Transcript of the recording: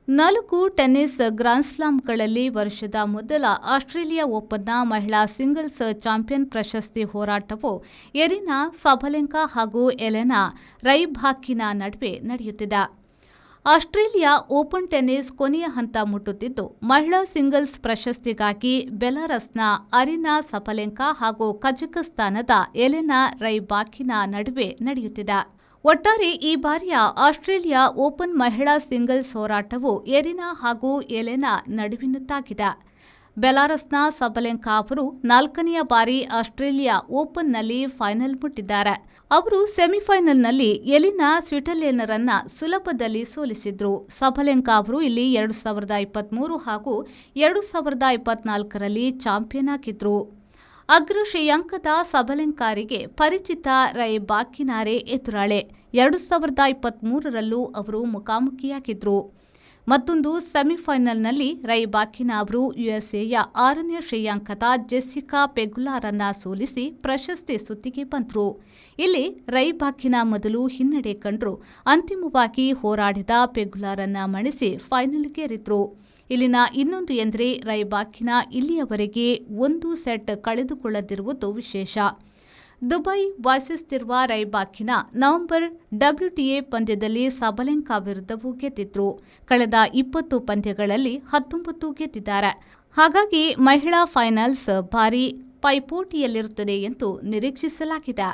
4 tennis ಗ್ರಾನ್ಸ್ಲಾಮ್ಗಳಲ್ಲಿ ವರ್ಷದ ಮೊದಲ Australia ಓಪನ್ನ ಮಹಿಳಾ ಸಿಂಗಲ್ಸ್ ಚಾಂಪಿಯನ್ ಪ್ರಶಸ್ತಿ ಹೋರಾಟವು ಎರಿನಾ ಸಬಲೆಂಕಾ ಹಾಗೂ ಎಲೆನಾ ರೈಬಾಕಿನಾ ನಡುವೆ ನಡೆಯುತ್ತಿದೆ. ಆಸ್ಟ್ರೇಲಿಯಾ ಓಪನ್ ಟೆನ್ನಿಸ್ ಕೊನೆಯ ಹಂತ ಮುಟ್ಟುತ್ತಿದ್ದು, ಮಹಿಳಾ ಸಿಂಗಲ್ಸ್ ಪ್ರಶಸ್ತಿಗಾಗಿ ಬೆಲಾರಸ್ನ ಅರಿನಾ ಸಬಲೆಂಕಾ ಹಾಗೂ ಕಜಕಸ್ತಾನದ ಎಲೆನಾ ರೈಬಾಕಿನಾ ನಡುವೆ ನಡೆಯುತ್ತಿದೆ. ಒಟ್ಟಾರೆ ಈ ಬಾರಿಯ ಆಸ್ಟ್ರೇಲಿಯಾ ಓಪನ್ ಮಹಿಳಾ ಸಿಂಗಲ್ಸ್ ಹೋರಾಟವು ಎರಿನಾ ಹಾಗೂ ಎಲೆನಾ ನಡುವಿನದ್ದಾಗಿದೆ. ಬೆಲಾರಸ್ನ ಸಬಲೆಂಕಾ ಅವರು 4ನೇ ಬಾರಿ ಆಸ್ಟ್ರೇಲಿಯಾ ಓಪನ್ನಲ್ಲಿ ಫೈನಲ್ ಮುಟ್ಟಿದ್ದಾರೆ. ಅವರು ಸೆಮಿಫೈನಲ್ನಲ್ಲಿ ಎಲಿನಾ ಸ್ವಿಟೋಲಿನರನ್ನ ಸುಲಭದಲ್ಲಿ ಸೋಲಿಸಿದ್ರು. ಸಬಲೆಂಕಾ ಅವರು ಇಲ್ಲಿ 2023 ಹಾಗೂ 2024ರಲ್ಲಿ ಚಾಂಪಿಯನ್ ಆಗಿದ್ರು. ಅಗ್ರ ಶ್ರೇಯಾಂಕದ ಸಬಲೆಂಕಾರಿಗೆ ಪರಿಚಿತ ರೈಬಾಕಿನಾರೇ ಎದುರಾಳಿ. 2023ರಲ್ಲೂ ಅವರು ಮುಖಾಮುಖಿಯಾಗಿದ್ರು. ಮತ್ತೊಂದು ಸೆಮಿಫೈನಲ್ನಲ್ಲಿ ರೈಬಾಕಿನಾ ಅವರು ಯುಎಸ್ಎಯ 6ನೇ ಶ್ರೇಯಾಂಕದ ಜೆಸ್ಸಿಕಾ ಪೆಗುಲಾರನ್ನ ಸೋಲಿಸಿ ಪ್ರಶಸ್ತಿ ಸುತ್ತಿಗೆ ಬಂದರು. ಇಲ್ಲಿ ರೈಬಾಕಿನಾ ಮೊದಲು ಹಿನ್ನಡೆ ಕಂಡ್ರು. ಅಂತಿಮವಾಗಿ ಹೋರಾಡಿದ ಪೆಗುಲಾರನ್ನ ಮಣಿಸಿ ಫೈನಲ್ಗೇರಿದ್ರು. ಇಲ್ಲಿನ ಇನ್ನೊಂದು ಎಂದರೆ ರೈಬಾಕಿನಾ ಇಲ್ಲಿಯವರೆಗೆ 1 ಸೆಟ್ ಕಳೆದುಕೊಳ್ಳದಿರುವುದು ವಿಶೇಷ. ದುಬೈ ವಾಸಿಸುತ್ತಿರುವ ರೈಬಾಕಿನಾ ನವೆಂಬರ್ WTA ಪಂದ್ಯದಲ್ಲಿ ಸಬಲೆಂಕಾ ವಿರುದ್ಧವೂ ಗೆದ್ದಿದ್ರು. ಕಳೆದ 20 ಪಂದ್ಯಗಳಲ್ಲಿ 19 ಗೆದ್ದಿದ್ದಾರೆ. ಹಾಗಾಗಿ ಮಹಿಳಾ ಫೈನಲ್ಸ್ ಭಾರೀ ಪೈಪೋಟಿಯಲ್ಲಿರುತ್ತದೆ ಎಂದು ನಿರೀಕ್ಷಿಸಲಾಗಿದೆ.